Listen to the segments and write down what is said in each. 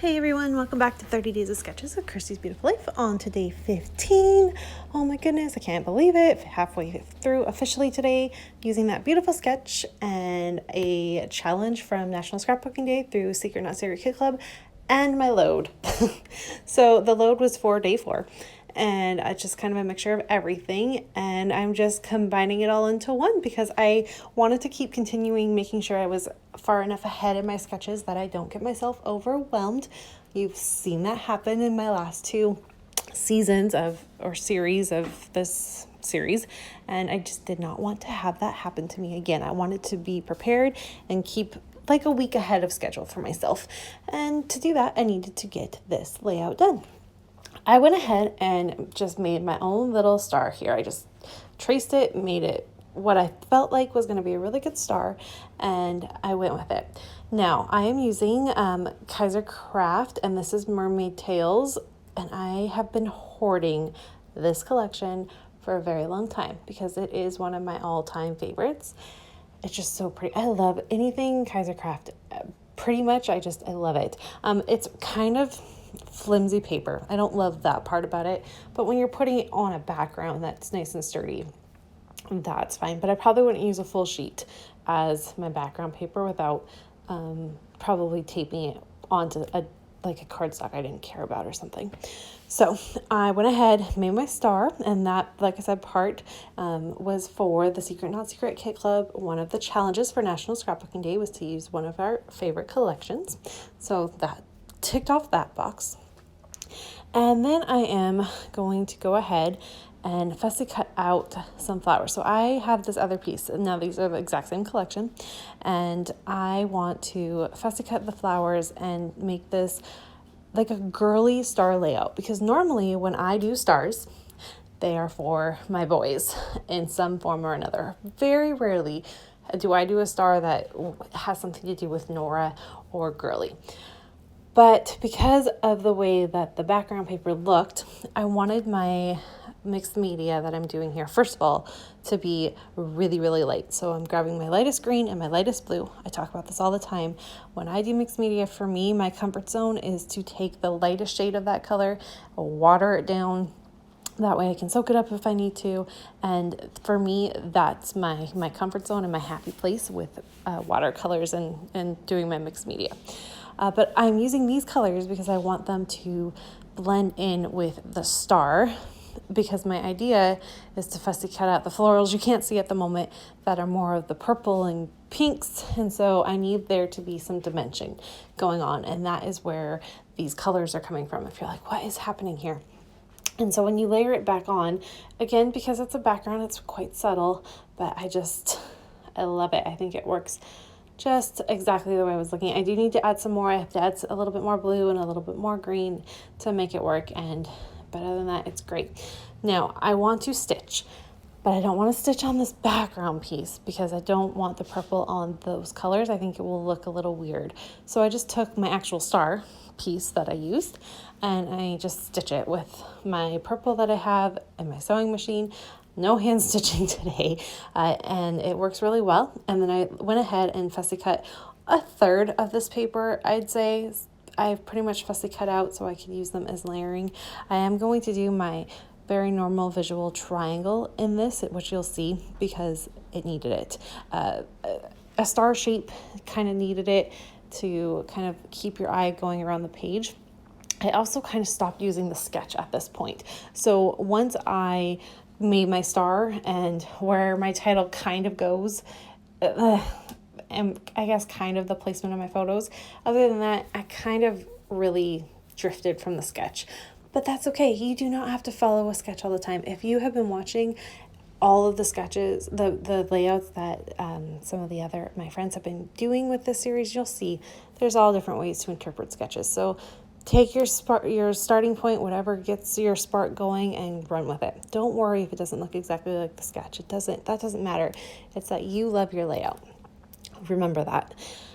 Hey everyone, welcome back to 30 Days of Sketches of Kirsty's Beautiful Life on to day 15. Oh my goodness, I can't believe it. Halfway through officially today using that beautiful sketch and a challenge from National Scrapbooking Day through Secret Not Secret Kid Club and my load. So the load was for day 4 and it's just kind of a mixture of everything, and I'm just combining it all into one because I wanted to keep continuing making sure I was far enough ahead in my sketches that I don't get myself overwhelmed. You've seen that happen in my last 2 seasons series of this series, and I just did not want to have that happen to me again. I wanted to be prepared and keep like a week ahead of schedule for myself, and to do that I needed to get this layout done. I went ahead and just made my own little star here. I just traced it, made it what I felt like was going to be a really good star, and I went with it. Now, I am using Kaiser Craft, and this is Mermaid Tales, and I have been hoarding this collection for a very long time because it is one of my all-time favorites. It's just so pretty. I love anything Kaiser Craft. Pretty much, I love it. It's kind of flimsy paper. I don't love that part about it, but when you're putting it on a background that's nice and sturdy, that's fine. But I probably wouldn't use a full sheet as my background paper without probably taping it onto a cardstock I didn't care about or something. So I went ahead, made my star, and that, like I said, part was for the Secret Not Secret Kit Club. One of the challenges for National Scrapbooking Day was to use one of our favorite collections. So that ticked off that box. And then I am going to go ahead and fussy cut out some flowers. So I have this other piece, and now these are the exact same collection, and I want to fussy cut the flowers and make this like a girly star layout, because normally when I do stars, they are for my boys in some form or another. Very rarely do I do a star that has something to do with Nora or Girly. But because of the way that the background paper looked, I wanted my mixed media that I'm doing here, first of all, to be really, really light. So I'm grabbing my lightest green and my lightest blue. I talk about this all the time. When I do mixed media, for me, my comfort zone is to take the lightest shade of that color, water it down. That way I can soak it up if I need to. And for me, that's my comfort zone and my happy place with watercolors and doing my mixed media. But I'm using these colors because I want them to blend in with the star, because my idea is to fussy cut out the florals you can't see at the moment that are more of the purple and pinks. And so I need there to be some dimension going on. And that is where these colors are coming from. If you're like, what is happening here? And so when you layer it back on, again, because it's a background, it's quite subtle, but I love it. I think it works just exactly the way I was looking. I do need to add some more. I have to add a little bit more blue and a little bit more green to make it work. But other than that, it's great. Now, I want to stitch, but I don't want to stitch on this background piece because I don't want the purple on those colors. I think it will look a little weird. So I just took my actual star piece that I used and I just stitch it with my purple that I have in my sewing machine. No hand stitching today, and it works really well. And then I went ahead and fussy cut a third of this paper. I'd say I've pretty much fussy cut out so I can use them as layering. I am going to do my very normal visual triangle in this, which you'll see because it needed it. A star shape kind of needed it to kind of keep your eye going around the page. I also kind of stopped using the sketch at this point. So once I made my star and where my title kind of goes, and I guess kind of the placement of my photos, other than that, I kind of really drifted from the sketch. But that's okay. You do not have to follow a sketch all the time. If you have been watching all of the sketches, the layouts that some of the other my friends have been doing with this series, you'll see there's all different ways to interpret sketches. So take your starting point, whatever gets your spark going, and run with it. Don't worry if it doesn't look exactly like the sketch. That doesn't matter. It's that you love your layout. Remember that.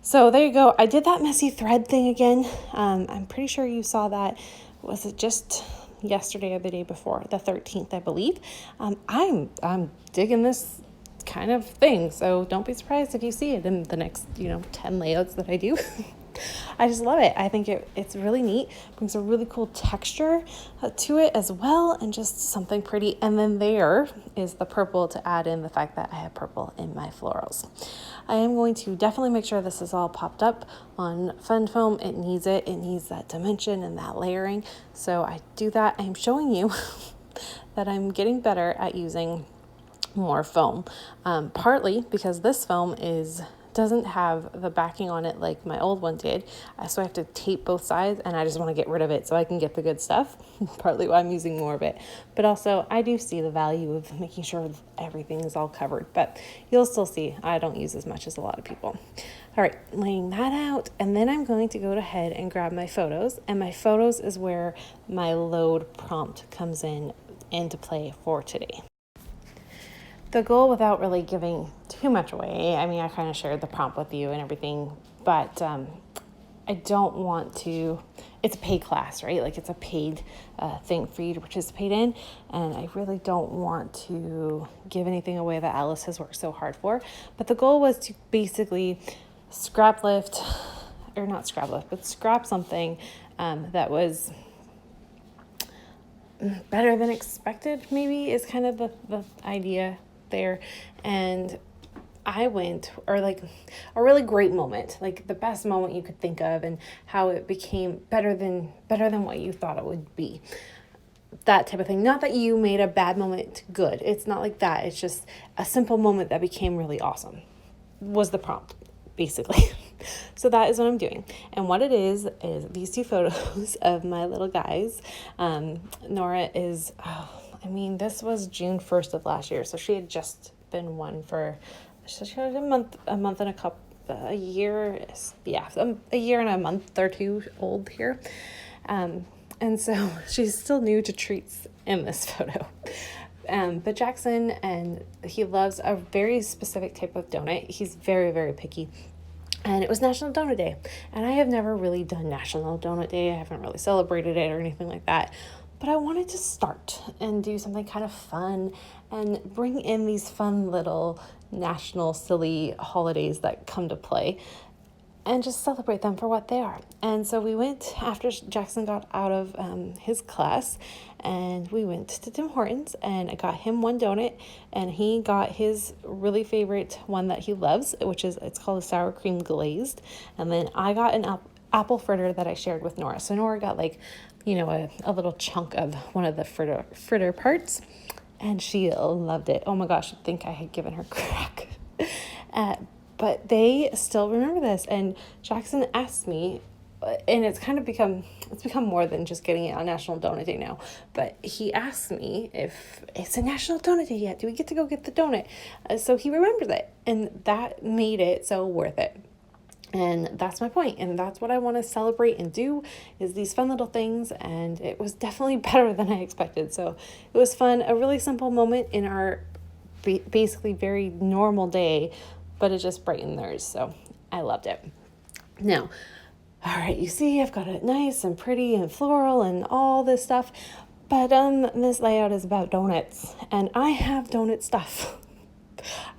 So there you go. I did that messy thread thing again. I'm pretty sure you saw that. Was it just yesterday or the day before? The 13th, I believe. I'm digging this kind of thing. So don't be surprised if you see it in the next, 10 layouts that I do. I just love it. I think it's really neat. Brings a really cool texture to it as well, and just something pretty. And then there is the purple to add in the fact that I have purple in my florals. I am going to definitely make sure this is all popped up on Fun Foam. It needs it. It needs that dimension and that layering. So I do that. I am showing you that I'm getting better at using more foam, partly because this foam doesn't have the backing on it like my old one did, so I have to tape both sides, and I just want to get rid of it so I can get the good stuff. Partly why I'm using more of it, but also I do see the value of making sure everything is all covered, but you'll still see I don't use as much as a lot of people. All right, laying that out, and then I'm going to go ahead and grab my photos, and my photos is where my load prompt comes into play for today. The goal, without really giving too much away, I mean, I kind of shared the prompt with you and everything, but I don't want to, it's a paid class, right? Like, it's a paid thing for you to participate in, and I really don't want to give anything away that Alice has worked so hard for. But the goal was to basically scrap something that was better than expected, maybe, is kind of the idea there. And I went, or like a really great moment, like the best moment you could think of, and how it became better than what you thought it would be. That type of thing. Not that you made a bad moment good. It's not like that. It's just a simple moment that became really awesome, was the prompt, basically. So that is what I'm doing. And what it is these two photos of my little guys. Nora is, this was June 1st of last year. So she had just been one for, she had a month and a year. Yeah, a year and a month or two old here. And so she's still new to treats in this photo. But Jackson, and he loves a very specific type of donut. He's very, very picky. And it was National Donut Day. And I have never really done National Donut Day. I haven't really celebrated it or anything like that. But I wanted to start and do something kind of fun and bring in these fun little national silly holidays that come to play, and just celebrate them for what they are. And so we went, after Jackson got out of his class, and we went to Tim Hortons, and I got him one donut, and he got his really favorite one that he loves, it's called a sour cream glazed. And then I got an apple fritter that I shared with Nora. So Nora got a little chunk of one of the fritter parts, and she loved it. Oh my gosh, I think I had given her crack. But they still remember this. And Jackson asked me, and it's become more than just getting it on National Donut Day now. But he asked me if it's a National Donut Day yet. Do we get to go get the donut? So he remembers it. And that made it so worth it. And that's my point. And that's what I want to celebrate and do, is these fun little things. And it was definitely better than I expected. So it was fun. A really simple moment in our basically very normal day, but it just brightened theirs. So I loved it. Now, all right, you see, I've got it nice and pretty and floral and all this stuff, but this layout is about donuts, and I have donut stuff.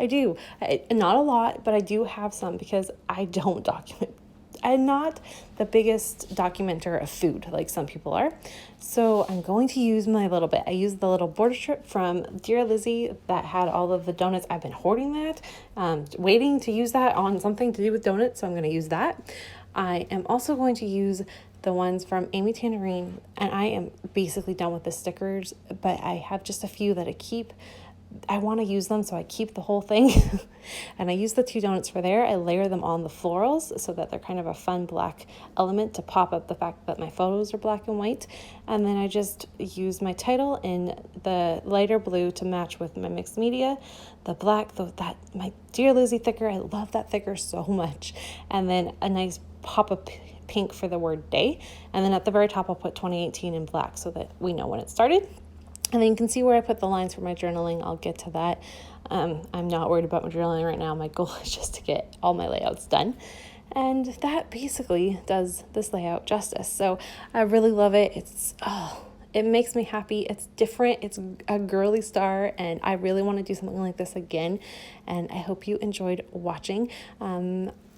I do. Not a lot, but I do have some, because I don't document. I'm not the biggest documenter of food like some people are. So I'm going to use my little bit. I used the little border strip from Dear Lizzie that had all of the donuts. I've been hoarding that, waiting to use that on something to do with donuts. So I'm going to use that. I am also going to use the ones from Amy Tannerine, and I am basically done with the stickers, but I have just a few that I want to use them, so I keep the whole thing. And I use the two donuts for there. I layer them on the florals so that they're kind of a fun black element to pop up the fact that my photos are black and white. And then I just use my title in the lighter blue to match with my mixed media. The black, my Dear Lizzie thicker, I love that thicker so much. And then a nice pop of pink for the word day. And then at the very top, I'll put 2018 in black so that we know when it started. And then you can see where I put the lines for my journaling. I'll get to that. I'm not worried about my journaling right now. My goal is just to get all my layouts done. And that basically does this layout justice. So I really love it. It makes me happy. It's different. It's a girly star, and I really want to do something like this again. And I hope you enjoyed watching.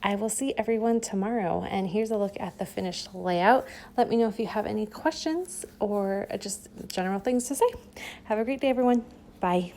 I will see everyone tomorrow. And here's a look at the finished layout. Let me know if you have any questions or just general things to say. Have a great day, everyone. Bye.